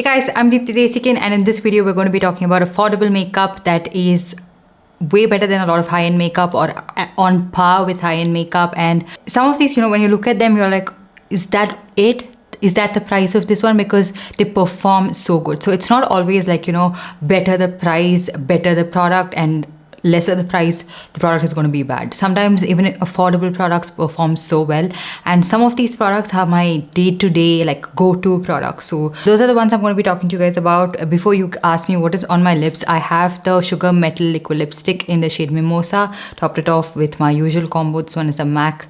Hey guys, I'm Deepthi Desikan, and in this video we're going to be talking about affordable makeup that is way better than a lot of high-end makeup or on par with high-end makeup. And some of these, when you look at them, you're like, is that it? Is that the price of this one? Because they perform so good. So it's not always like, better the price, better the product, and lesser the price, the product is going to be bad. Sometimes even affordable products perform so well, and some of these products are my day-to-day like go-to products. So those are the ones I'm going to be talking to you guys about. Before you ask me what is on my lips, I have the Sugar Metal Liquid Lipstick in the shade Mimosa, topped it off with my usual combo. This one is the MAC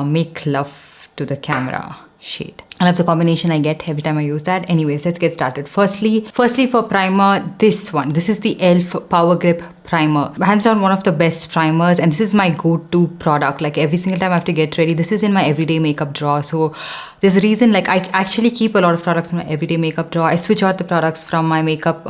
Make Love to the Camera shade. I love the combination I get every time I use that. Anyways, let's get started. Firstly for primer, this is the e.l.f. Power Grip Primer. Hands down one of the best primers, and this is my go-to product. Like every single time I have to get ready, this is in my everyday makeup drawer. So there's a reason, like I actually keep a lot of products in my everyday makeup drawer. I switch out the products from my makeup,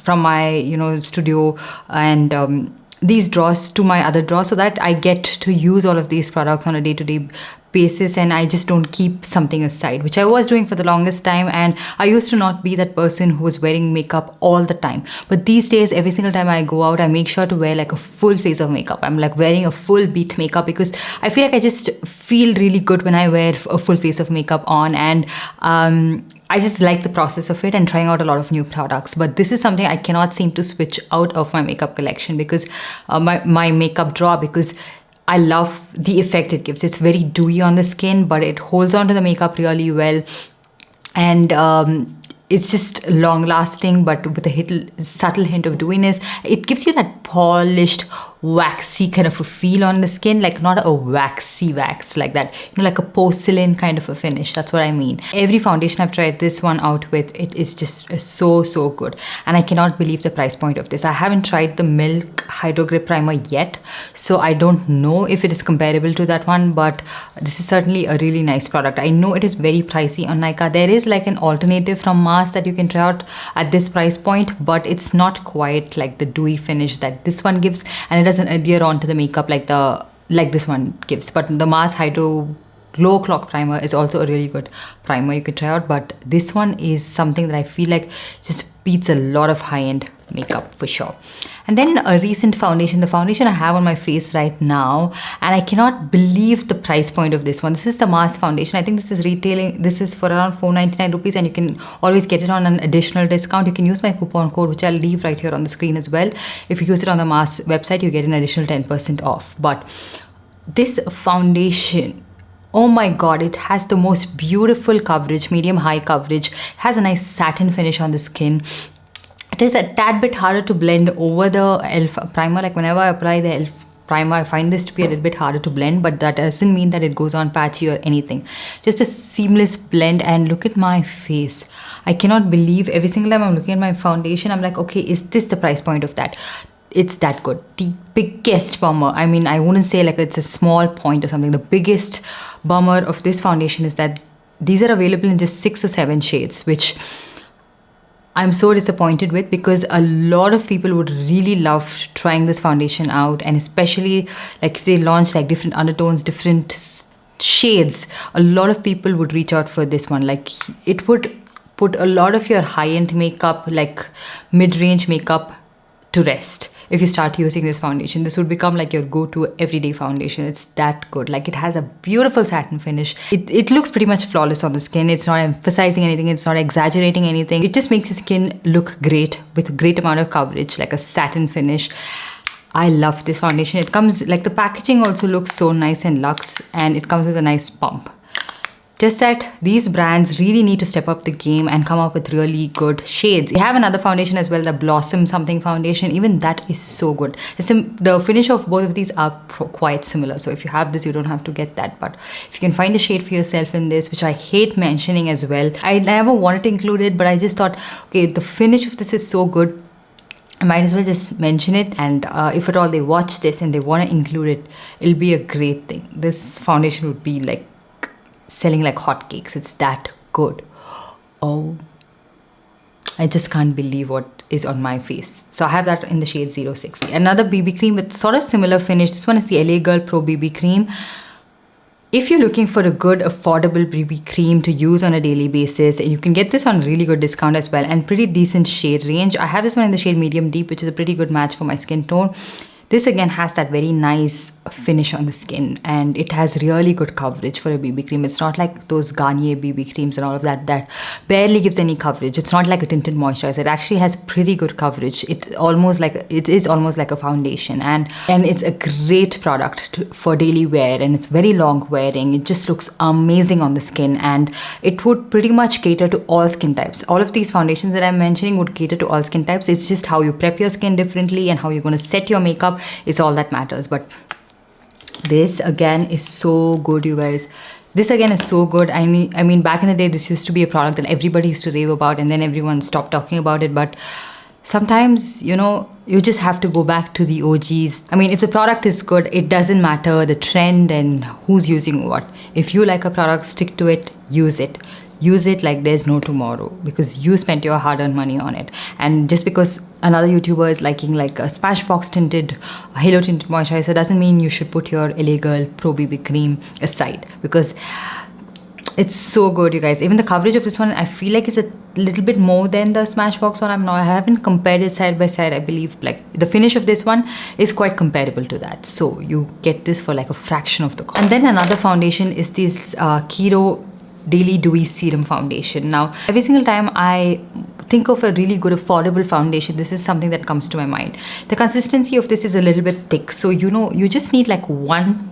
from my studio and these drawers to my other drawer, so that I get to use all of these products on a day-to-day basis, and I just don't keep something aside, which I was doing for the longest time. And I used to not be that person who was wearing makeup all the time, but these days every single time I go out, I make sure to wear like a full face of makeup. I'm like wearing a full beat makeup because I feel like I just feel really good when I wear a full face of makeup on, and I just like the process of it and trying out a lot of new products. But this is something I cannot seem to switch out of my makeup collection, because my makeup drawer, because I love the effect it gives. It's very dewy on the skin, but it holds on to the makeup really well. And it's just long lasting, but with a subtle hint of dewiness. It gives you that polished, waxy kind of a feel on the skin, like not a waxy wax like that, like a porcelain kind of a finish. That's what I mean. Every foundation I've tried this one out with, it is just so good, and I cannot believe the price point of this. I haven't tried the Milk Hydro Grip Primer yet, so I don't know if it is comparable to that one, but this is certainly a really nice product. I know it is very pricey on Nykaa. There is like an alternative from Mars that you can try out at this price point, but it's not quite like the dewy finish that this one gives, and it doesn't adhere onto the makeup like this one gives. But the Mars Hydro Glow Clock Primer is also a really good primer you could try out, but this one is something that I feel like just beats a lot of high-end makeup for sure. And then a recent foundation, the foundation I have on my face right now, and I cannot believe the price point of this one. This is the Mars foundation. I think this is retailing, this is for around 499 rupees, and you can always get it on an additional discount. You can use my coupon code, which I'll leave right here on the screen as well. If you use it on the Mars website, you get an additional 10% off. But this foundation, oh my god, it has the most beautiful coverage, medium high coverage, has a nice satin finish on the skin. It is a tad bit harder to blend over the e.l.f. primer. Like whenever I apply the e.l.f. primer, I find this to be a little bit harder to blend, but that doesn't mean that it goes on patchy or anything. Just a seamless blend. And look at my face. I cannot believe every single time I'm looking at my foundation, I'm like, okay, is this the price point of that? It's that good. The biggest bummer, I mean, I wouldn't say like it's a small point or something. The biggest bummer of this foundation is that these are available in just 6 or 7 shades, which I'm so disappointed with, because a lot of people would really love trying this foundation out, and especially like if they launch like different undertones, different shades, a lot of people would reach out for this one. Like it would put a lot of your high-end makeup, like mid-range makeup, to rest. If you start using this foundation, this would become like your go-to everyday foundation. It's that good. Like it has a beautiful satin finish. It looks pretty much flawless on the skin. It's not emphasizing anything. It's not exaggerating anything. It just makes your skin look great with a great amount of coverage, like a satin finish. I love this foundation. It comes, like the packaging also looks so nice and luxe, and it comes with a nice pump. Just that these brands really need to step up the game and come up with really good shades. They have another foundation as well, the Blossom something foundation. Even that is so good. The finish of both of these are quite similar. So if you have this, you don't have to get that. But if you can find a shade for yourself in this, which I hate mentioning as well. I never wanted to include it, but I just thought, okay, the finish of this is so good, I might as well just mention it. And if at all they watch this and they want to include it, it'll be a great thing. This foundation would be like selling like hotcakes. It's that good. Oh, I just can't believe what is on my face. So I have that in the shade 060. Another BB cream with sort of similar finish. This one is the LA Girl Pro BB cream. If you're looking for a good affordable BB cream to use on a daily basis, you can get this on really good discount as well, and pretty decent shade range. I have this one in the shade medium deep, which is a pretty good match for my skin tone. This again has that very nice finish on the skin, and it has really good coverage for a BB cream. It's not like those Garnier BB creams and all of that barely gives any coverage. It's not like a tinted moisturizer. It actually has pretty good coverage. It is almost like a foundation, and it's a great product for daily wear, and it's very long wearing. It just looks amazing on the skin, and it would pretty much cater to all skin types. All of these foundations that I'm mentioning would cater to all skin types. It's just how you prep your skin differently and how you're going to set your makeup is all that matters. But this again is so good, you guys. This again is so good. I mean, back in the day, this used to be a product that everybody used to rave about, and then everyone stopped talking about it. But sometimes, you know, you just have to go back to the OGs. I mean, if the product is good, it doesn't matter the trend and who's using what. If you like a product, stick to it, use it. Use it like there's no tomorrow, because you spent your hard-earned money on it. And just because another YouTuber is liking like a Smashbox tinted, Halo tinted moisturizer doesn't mean you should put your LA Girl Pro BB cream aside, because it's so good, you guys. Even the coverage of this one, I feel like it's a little bit more than the Smashbox one. I haven't compared it side by side. I believe like the finish of this one is quite comparable to that. So you get this for like a fraction of the cost. And then another foundation is this KIRO Daily Dewy Serum Foundation. Now, every single time I think of a really good affordable foundation, this is something that comes to my mind. The consistency of this is a little bit thick, so you know, you just need like one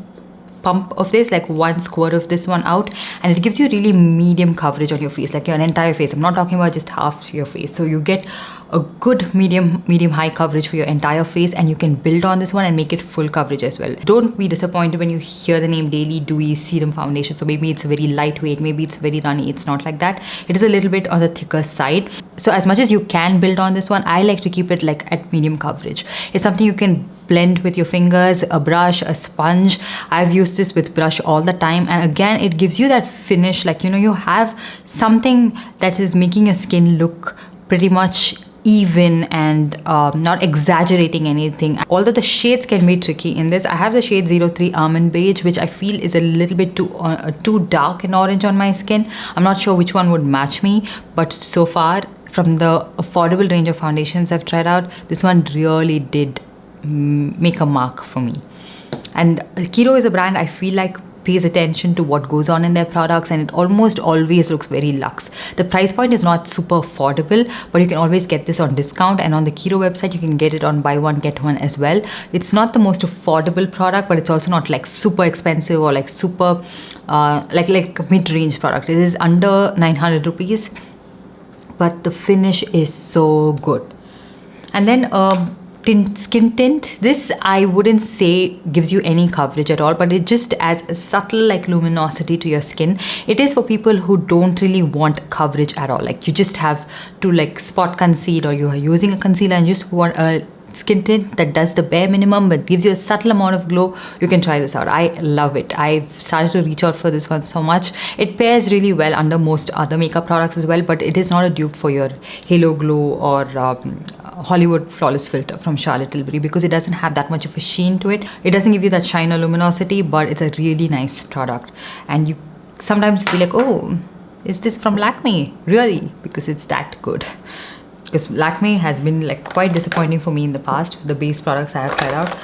pump of this, like one squirt of this one out, and it gives you really medium coverage on your face, like your entire face. I'm not talking about just half your face. So you get a good medium high coverage for your entire face, and you can build on this one and make it full coverage as well. Don't be disappointed when you hear the name Daily Dewy Serum Foundation. So maybe it's very lightweight, maybe it's very runny. It's not like that. It is a little bit on the thicker side. So as much as you can build on this one, I like to keep it like at medium coverage. It's something you can blend with your fingers, a brush, a sponge. I've used this with brush all the time, and again, it gives you that finish, like, you know, you have something that is making your skin look pretty much even and not exaggerating anything. Although the shades can be tricky in this, I have the shade 03 Almond Beige, which I feel is a little bit too dark and orange on my skin. I'm not sure which one would match me, but so far from the affordable range of foundations I've tried out, this one really did make a mark for me. And KIRO is a brand I feel like pays attention to what goes on in their products, and it almost always looks very luxe. The price point is not super affordable, but you can always get this on discount, and on the KIRO website you can get it on buy one get one as well. It's not the most affordable product, but it's also not like super expensive or like super like a mid-range product. It is under 900 rupees, but the finish is so good. And then skin tint. This I wouldn't say gives you any coverage at all, but it just adds a subtle like luminosity to your skin. It is for people who don't really want coverage at all, like you just have to like spot conceal, or you are using a concealer and just want a skin tint that does the bare minimum but gives you a subtle amount of glow. You can try this out. I love it. I've started to reach out for this one so much. It pairs really well under most other makeup products as well, but it is not a dupe for your Halo Glow or Hollywood Flawless Filter from Charlotte Tilbury, because it doesn't have that much of a sheen to it. It doesn't give you that shine or luminosity, but it's a really nice product. And you sometimes feel like, oh, is this from Lakme? Really? Because it's that good. Because Lakme has been like quite disappointing for me in the past, the base products I have tried out.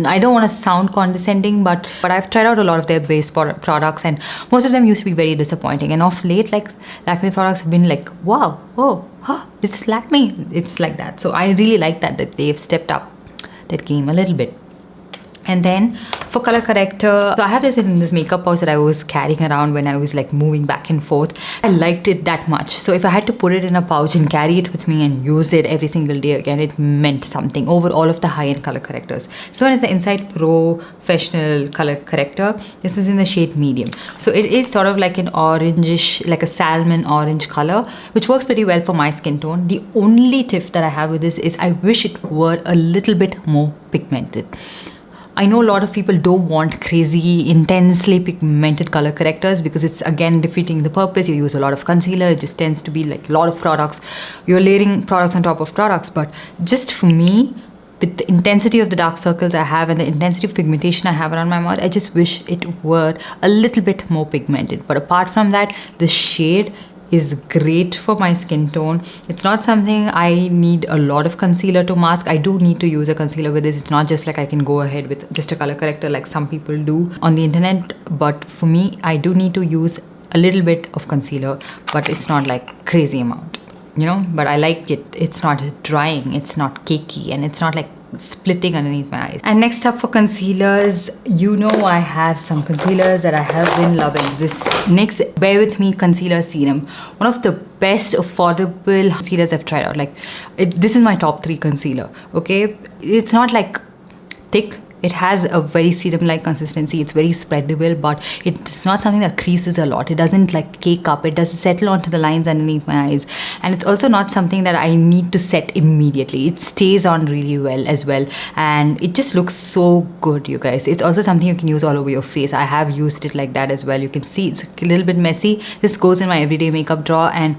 I don't want to sound condescending, but I've tried out a lot of their base products, and most of them used to be very disappointing. And of late, like Lakme products have been like, wow, oh, huh, is this Lakme? It's like that. So I really like that they've stepped up that game a little bit. And then for color corrector, so I have this in this makeup pouch that I was carrying around when I was like moving back and forth. I liked it that much. So if I had to put it in a pouch and carry it with me and use it every single day again, it meant something over all of the high-end color correctors. This one is the Insight Professional Color Corrector. This is in the shade medium. So it is sort of like an orangish, like a salmon orange color, which works pretty well for my skin tone. The only tip that I have with this is I wish it were a little bit more pigmented. I know a lot of people don't want crazy, intensely pigmented color correctors because it's again defeating the purpose. You use a lot of concealer, it just tends to be like a lot of products. You're layering products on top of products, but just for me, with the intensity of the dark circles I have and the intensity of pigmentation I have around my mouth, I just wish it were a little bit more pigmented. But apart from that, the shade is great for my skin tone. It's not something I need a lot of concealer to mask. I do need to use a concealer with this. It's not just like I can go ahead with just a color corrector like some people do on the internet. But for me, I do need to use a little bit of concealer, but it's not like crazy amount, you know. But I like it. It's not drying, it's not cakey, and it's not like splitting underneath my eyes. And next up for concealers, you know, I have some concealers that I have been loving. This NYX Bear With Me Concealer Serum, one of the best affordable concealers I've tried out. Like this is my top 3 concealer. Okay, it's not like thick. It has a very serum-like consistency. It's very spreadable, but it's not something that creases a lot. It doesn't like cake up. It doesn't settle onto the lines underneath my eyes. And it's also not something that I need to set immediately. It stays on really well as well. And it just looks so good, you guys. It's also something you can use all over your face. I have used it like that as well. You can see it's a little bit messy. This goes in my everyday makeup drawer, and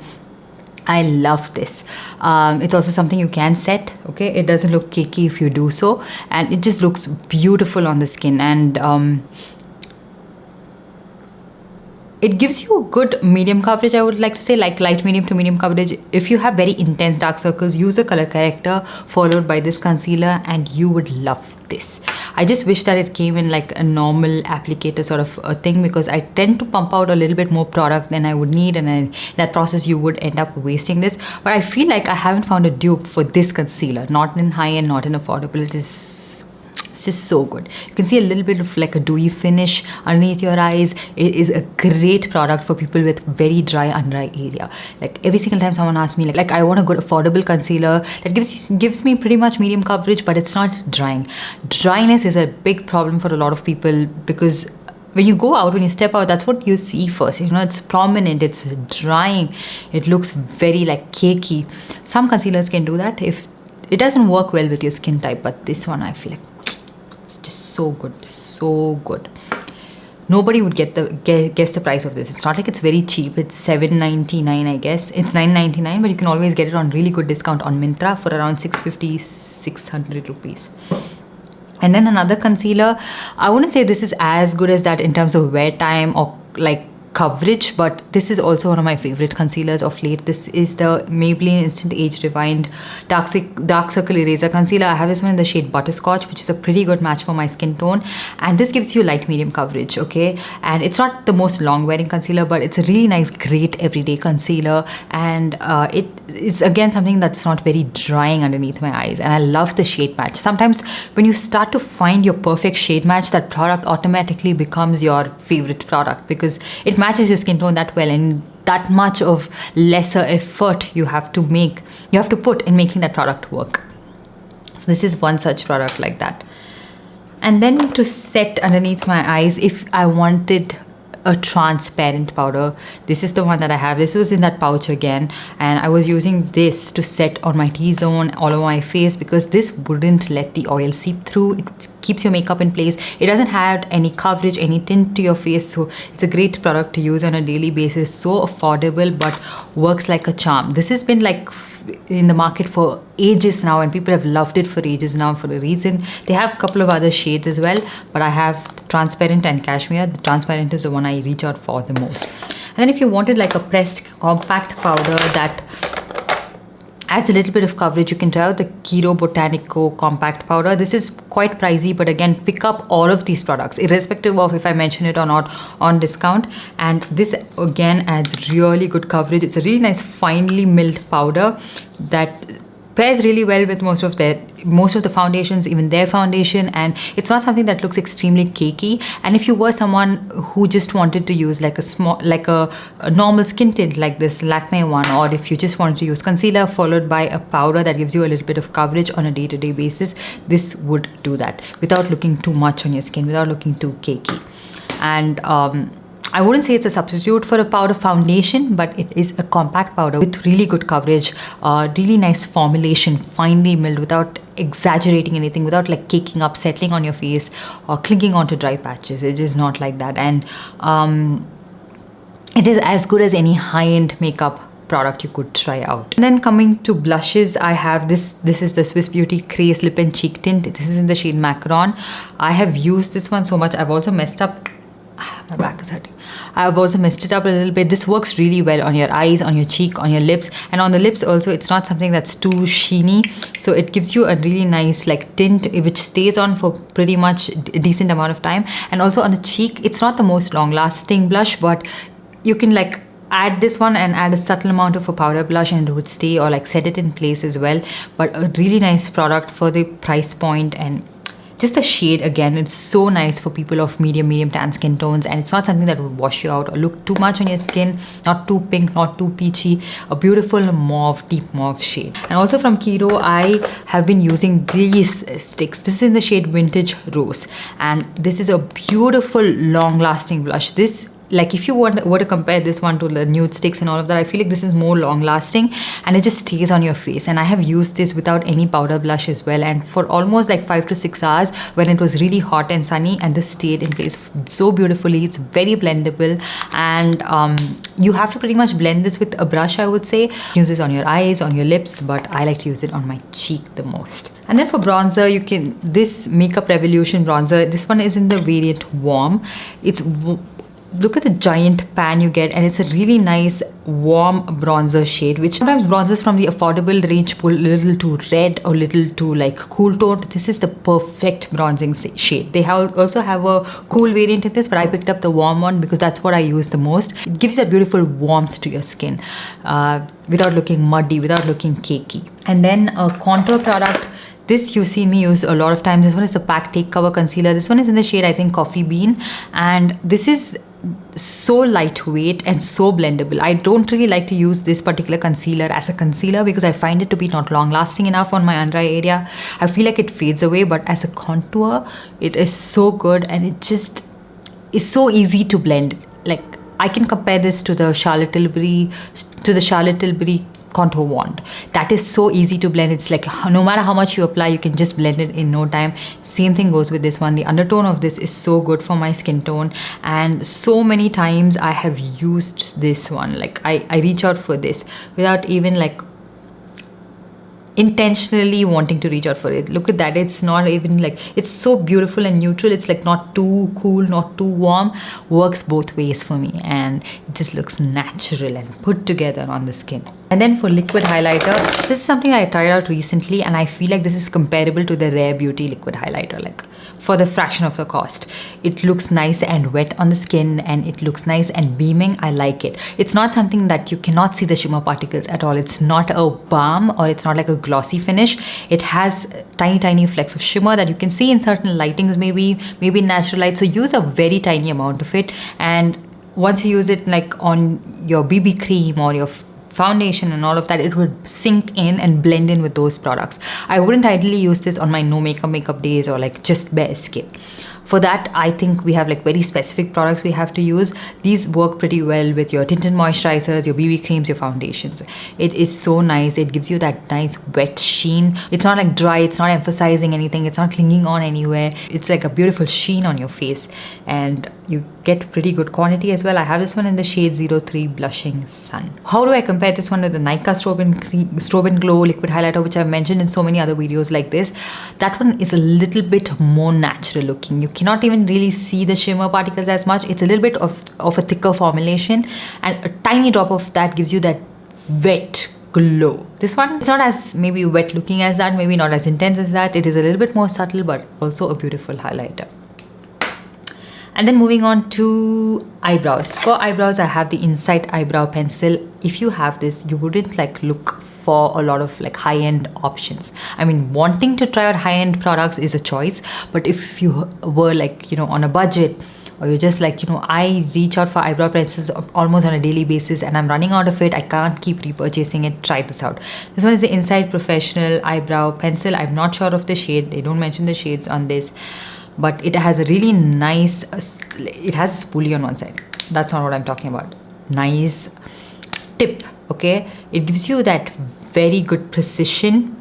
I love this. It's also something you can set, okay? It doesn't look cakey if you do so, and it just looks beautiful on the skin. And it gives you good medium coverage, I would like to say, like light medium to medium coverage. If you have very intense dark circles, use a color corrector followed by this concealer and you would love this. I just wish that it came in like a normal applicator sort of a thing, because I tend to pump out a little bit more product than I would need, and in that process you would end up wasting this. But I feel like I haven't found a dupe for this concealer, not in high-end, not in affordable. It's just so good. You can see a little bit of like a dewy finish underneath your eyes. It is a great product for people with very dry under eye area. Like every single time someone asks me like I want a good affordable concealer that gives me pretty much medium coverage, but it's not drying. Dryness is a big problem for a lot of people, because when you go out, when you step out, that's what you see first. You know, it's prominent, it's drying, it looks very like cakey. Some concealers can do that if it doesn't work well with your skin type, but this one I feel like so good, so good. Nobody would guess the price of this. It's not like it's very cheap. It's $7.99, I guess. It's $9.99, but you can always get it on really good discount on Myntra for around 650, 600 rupees. And then another concealer, I wouldn't say this is as good as that in terms of wear time or like coverage, but this is also one of my favorite concealers of late. This is the Maybelline Instant Age Rewind Dark Circle Eraser Concealer. I have this one in the shade Butterscotch, which is a pretty good match for my skin tone, and this gives you light medium coverage, okay? And it's not the most long wearing concealer, but it's a really nice, great everyday concealer, and it is again something that's not very drying underneath my eyes. And I love the shade match. Sometimes when you start to find your perfect shade match, that product automatically becomes your favorite product, because it matches your skin tone that well, and that much of lesser effort you have to put in making that product work. So this is one such product like that. And then to set underneath my eyes, if I wanted a transparent powder, this is the one that I have. This was in that pouch again, and I was using this to set on my T-zone all over my face, because this wouldn't let the oil seep through. It keeps your makeup in place. It doesn't have any coverage, any tint to your face, so it's a great product to use on a daily basis. So affordable, but works like a charm. This has been like in the market for ages now, and people have loved it for ages now for a reason. They have a couple of other shades as well, but I have transparent and cashmere. The transparent is the one I reach out for the most. And then if you wanted like a pressed compact powder that adds a little bit of coverage, you can try out the KIRO Botanico compact powder. This is quite pricey, but again, pick up all of these products irrespective of if I mention it or not on discount. And this again adds really good coverage. It's a really nice finely milled powder that pairs really well with most of the foundations, even their foundation, and it's not something that looks extremely cakey. And if you were someone who just wanted to use like a normal skin tint like this Lakme one, or if you just wanted to use concealer followed by a powder that gives you a little bit of coverage on a day-to-day basis, this would do that without looking too much on your skin, without looking too cakey. And I wouldn't say it's a substitute for a powder foundation, but it is a compact powder with really good coverage, really nice formulation, finely milled without exaggerating anything, without like caking up, settling on your face or clinging onto dry patches. It is not like that. And it is as good as any high-end makeup product you could try out. And then coming to blushes, I have this is the Swiss Beauty Crease Lip and Cheek Tint. This is in the shade Macaroon. I have used this one so much. I've also messed up, my back is hurting. I've also messed it up a little bit. This works really well on your eyes, on your cheek, on your lips, and on the lips also. It's not something that's too sheeny, so it gives you a really nice like tint which stays on for pretty much a decent amount of time. And also on the cheek, it's not the most long lasting blush, but you can like add this one and add a subtle amount of a powder blush and it would stay, or like set it in place as well. But a really nice product for the price point, and just the shade again, it's so nice for people of medium tan skin tones, and it's not something that would wash you out or look too much on your skin. Not too pink, not too peachy. A beautiful mauve, deep mauve shade. And also from KIRO, I have been using these sticks. This is in the shade Vintage Rose, and this is a beautiful long lasting blush. This, like if you were to compare this one to the nude sticks and all of that, I feel like this is more long lasting and it just stays on your face. And I have used this without any powder blush as well, and for almost like 5 to 6 hours when it was really hot and sunny, and this stayed in place so beautifully. It's very blendable, and you have to pretty much blend this with a brush, I would say. Use this on your eyes, on your lips, but I like to use it on my cheek the most. And then for bronzer, you can, this Makeup Revolution bronzer, this one is in the variant Warm. It's, look at the giant pan you get, and it's a really nice warm bronzer shade, which sometimes bronzers from the affordable range pull a little too red or little too like cool toned. This is the perfect bronzing shade. They also have a cool variant in this, but I picked up the warm one because that's what I use the most. It gives you a beautiful warmth to your skin without looking muddy, without looking cakey. And then a contour product. This you've seen me use a lot of times. This one is the Pack Take Cover Concealer. This one is in the shade, I think, Coffee Bean. And this is so lightweight and so blendable. I don't really like to use this particular concealer as a concealer because I find it to be not long lasting enough on my under eye area. I feel like it fades away, but as a contour, it is so good, and it just is so easy to blend. Like, I can compare this to the Charlotte Tilbury contour wand. That is so easy to blend. It's like no matter how much you apply, you can just blend it in no time. Same thing goes with this one. The undertone of this is so good for my skin tone, and so many times I have used this one. Like I reach out for this without even like intentionally wanting to reach out for it. Look at that. It's not even like, it's so beautiful and neutral. It's like not too cool, not too warm. Works both ways for me, and it just looks natural and put together on the skin. And then for liquid highlighter, this is something I tried out recently, and I feel like this is comparable to the Rare Beauty liquid highlighter, like for the fraction of the cost. It looks nice and wet on the skin, and it looks nice and beaming. I like it. It's not something that you cannot see the shimmer particles at all. It's not a balm, or it's not like a glossy finish. It has tiny flecks of shimmer that you can see in certain lightings, maybe natural light. So use a very tiny amount of it, and once you use it like on your BB cream or your foundation and all of that, it would sink in and blend in with those products. I wouldn't ideally use this on my no makeup days or like just bare skin. For that, I think we have like very specific products we have to use. These work pretty well with your tinted moisturizers, your BB creams, your foundations. It is so nice. It gives you that nice wet sheen. It's not like dry, it's not emphasizing anything, it's not clinging on anywhere. It's like a beautiful sheen on your face, and you get pretty good quantity as well. I have this one in the shade 03 Blushing Sun. How do I compare this one with the Nykaa Strobe and Glow liquid highlighter, which I've mentioned in so many other videos like this? That one is a little bit more natural looking. You cannot even really see the shimmer particles as much. It's a little bit of a thicker formulation, and a tiny drop of that gives you that wet glow. This one is not as maybe wet looking as that, maybe not as intense as that. It is a little bit more subtle, but also a beautiful highlighter. And then moving on to eyebrows. For eyebrows, I have the Insight Eyebrow Pencil. If you have this, you wouldn't like look for a lot of like high-end options. I mean, wanting to try out high-end products is a choice, but if you were like, you know, on a budget, or you're just like, you know, I reach out for eyebrow pencils almost on a daily basis and I'm running out of it, I can't keep repurchasing it, try this out. This one is the Insight Professional Eyebrow Pencil. I'm not sure of the shade. They don't mention the shades on this, but it has a really nice, it has a spoolie on one side. That's not what I'm talking about. Nice tip, okay? It gives you that very good precision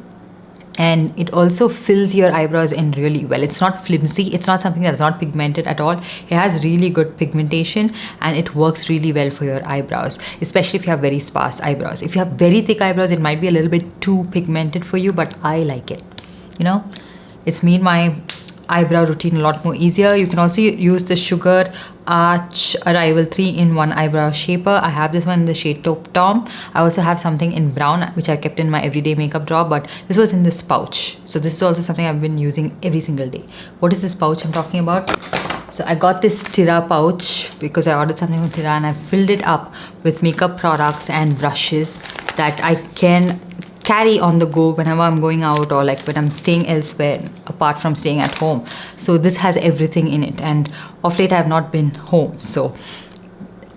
and it also fills your eyebrows in really well. It's not flimsy, it's not something that's not pigmented at all. It has really good pigmentation and it works really well for your eyebrows, especially if you have very sparse eyebrows. If you have very thick eyebrows, it might be a little bit too pigmented for you, but I like it. You know, it's made my eyebrow routine a lot more easier. You can also use the Sugar Arch Arrival 3-in-1 eyebrow shaper. I have this one in the shade Taupe Tom. I also have something in brown which I kept in my everyday makeup drawer, but this was in this pouch. So this is also something I've been using every single day. What is this pouch I'm talking about? So I got this Tira pouch because I ordered something from Tira, and I filled it up with makeup products and brushes that I can carry on the go whenever I'm going out, or like when I'm staying elsewhere apart from staying at home. So this has everything in it, and of late I have not been home, so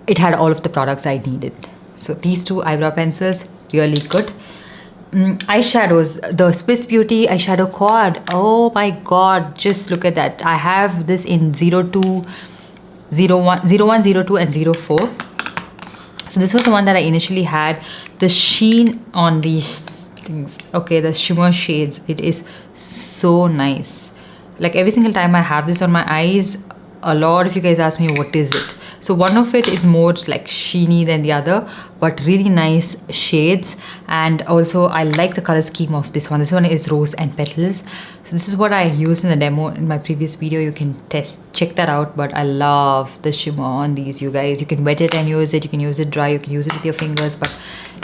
it had all of the products I needed. So these two eyebrow pencils, really good. Eyeshadows, the Swiss Beauty eyeshadow quad. Oh my god, just look at that. I have this in 02, 01, 02 and 04. So this was the one that I initially had. The sheen on these things, okay, the shimmer shades, it is so nice. Like every single time I have this on my eyes, a lot of you guys ask me what is it. So one of it is more like sheeny than the other, but really nice shades. And also I like the color scheme of this one. This one is Rose and Petals. So this is what I used in the demo in my previous video. You can check that out. But I love the shimmer on these, you guys. You can wet it and use it. You can use it dry. You can use it with your fingers. But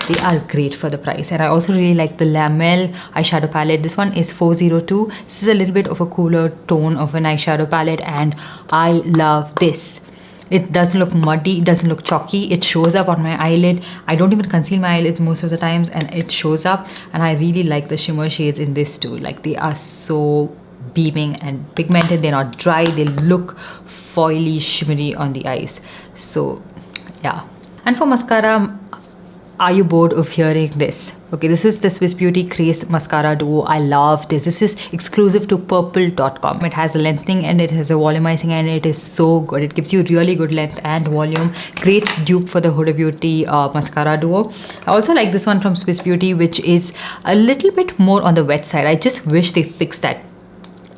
they are great for the price. And I also really like the Lamel eyeshadow palette. This one is 402. This is a little bit of a cooler tone of an eyeshadow palette, and I love this. It doesn't look muddy, it doesn't look chalky. It shows up on my eyelid. I don't even conceal my eyelids most of the times, and it shows up. And I really like the shimmer shades in this too. Like they are so beaming and pigmented. They're not dry. They look foily, shimmery on the eyes. So yeah. And for mascara, are you bored of hearing this? Okay, this is the Swiss Beauty Crease Mascara Duo. I love this. This is exclusive to purple.com. It has a lengthening and it has a volumizing, and it is so good. It gives you really good length and volume. Great dupe for the Huda Beauty Mascara Duo. I also like this one from Swiss Beauty, which is a little bit more on the wet side. I just wish they fixed that.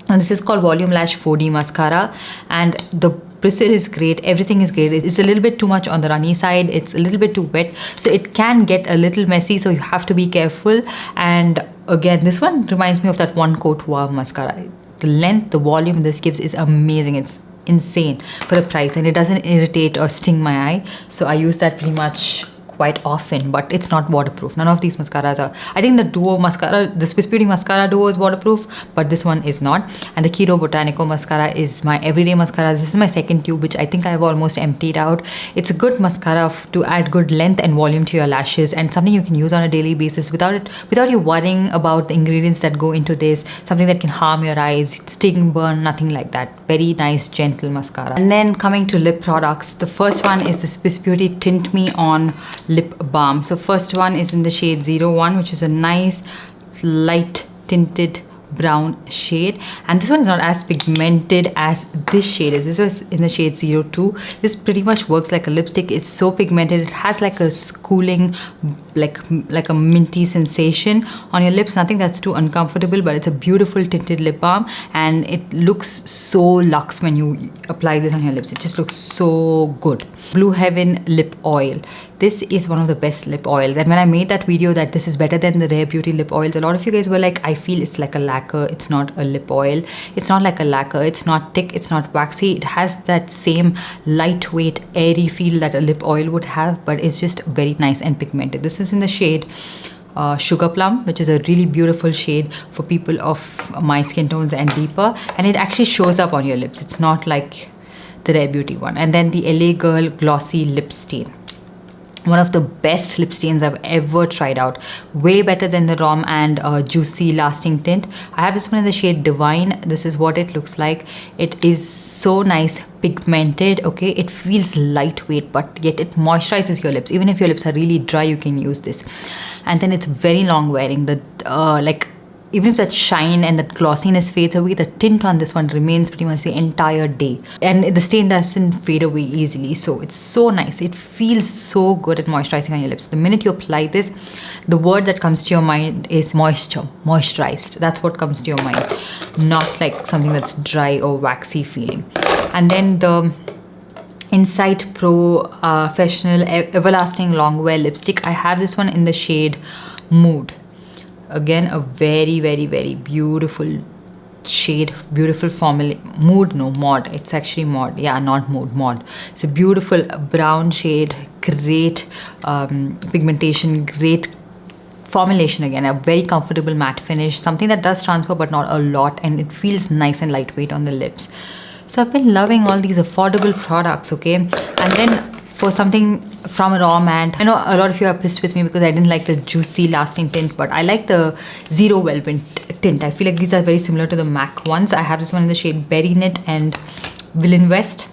And this is called Volume Lash 4D Mascara, and the bristle is great, everything is great. It's a little bit too much on the runny side, it's a little bit too wet, so it can get a little messy, so you have to be careful. And again, this one reminds me of that One Coat Wow mascara. The length, the volume this gives is amazing. It's insane for the price, and it doesn't irritate or sting my eye, so I use that pretty much quite often. But it's not waterproof. None of these mascaras are. I think the Duo mascara, the Swiss Beauty Mascara Duo is waterproof, but this one is not. And the KIRO Botanico mascara is my everyday mascara. This is my second tube, which I think I've almost emptied out. It's a good mascara to add good length and volume to your lashes, and something you can use on a daily basis without you worrying about the ingredients that go into this, something that can harm your eyes, sting, burn, nothing like that. Very nice, gentle mascara. And then coming to lip products, the first one is the Swiss Beauty Tint Me On Lip Balm. So first one is in the shade 01, which is a nice light tinted brown shade, and this one is not as pigmented as this shade is. This was in the shade 02. This pretty much works like a lipstick. It's so pigmented. It has like a cooling, like a minty sensation on your lips. Nothing that's too uncomfortable, but it's a beautiful tinted lip balm, and it looks so luxe when you apply this on your lips. It just looks so good. Blue Heaven Lip Oil. This is one of the best lip oils, and when I made that video that this is better than the Rare Beauty lip oils, a lot of you guys were like, I feel it's like a lacquer, it's not a lip oil. It's not like a lacquer, it's not thick, it's not waxy. It has that same lightweight, airy feel that a lip oil would have, but it's just very nice and pigmented. This is in the shade Sugar Plum, which is a really beautiful shade for people of my skin tones and deeper, and it actually shows up on your lips. It's not like the Rare Beauty one. And then the LA Girl Glossy Lip Stain. One of the best lip stains I've ever tried out. Way better than the Rom and Juicy Lasting Tint. I have this one in the shade Divine. This is what it looks like. It is so nice, pigmented, okay? It feels lightweight, but yet it moisturizes your lips. Even if your lips are really dry, you can use this. And then it's very long wearing. The even if that shine and that glossiness fades away, the tint on this one remains pretty much the entire day, and the stain doesn't fade away easily. So it's so nice. It feels so good at moisturizing on your lips. The minute you apply this, the word that comes to your mind is moisture, moisturized. That's what comes to your mind, not like something that's dry or waxy feeling. And then the Insight Pro Professional Everlasting Longwear Lipstick. I have this one in the shade Mood. Again, a very, very, very beautiful shade, beautiful formula. Mood, no, Mod. It's actually Mod. Yeah, not Mood, Mod. It's a beautiful brown shade, great pigmentation, great formulation. Again, a very comfortable matte finish, something that does transfer but not a lot, and it feels nice and lightweight on the lips. So I've been loving all these affordable products, okay? And then for something from a raw matte, I know a lot of you are pissed with me because I didn't like the juicy lasting tint, but I like the Zero Velvet tint. I feel like these are very similar to the MAC ones. I have this one in the shade Berry Knit and Villain West.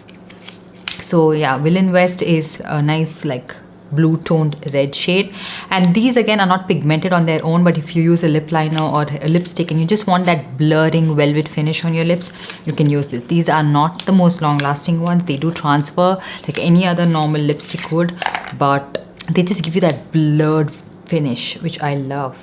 So yeah, Villain West is a nice like blue toned red shade, and these again are not pigmented on their own, but if you use a lip liner or a lipstick and you just want that blurring velvet finish on your lips, you can use this. These are not the most long lasting ones. They do transfer like any other normal lipstick would, but they just give you that blurred finish, which I love.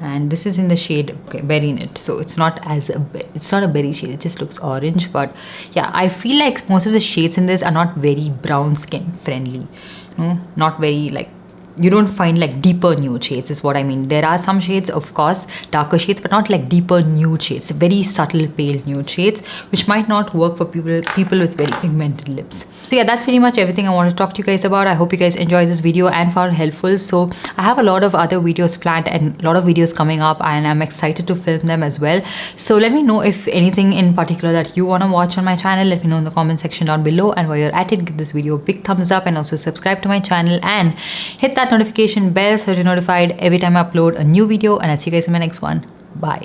And this is in the shade Berry Knit, so it's not a berry shade, it just looks orange. But yeah, I feel like most of the shades in this are not very brown skin friendly. No, not very like, you don't find like deeper nude shades is what I mean. There are some shades, of course, darker shades, but not like deeper nude shades, very subtle pale nude shades, which might not work for people with very pigmented lips. So yeah, that's pretty much everything I want to talk to you guys about. I hope you guys enjoyed this video and found it helpful. So I have a lot of other videos planned and a lot of videos coming up, and I'm excited to film them as well. So let me know if anything in particular that you want to watch on my channel. Let me know in the comment section down below, and while you're at it, give this video a big thumbs up and also subscribe to my channel and hit that notification bell so you're notified every time I upload a new video. And I'll see you guys in my next one. Bye.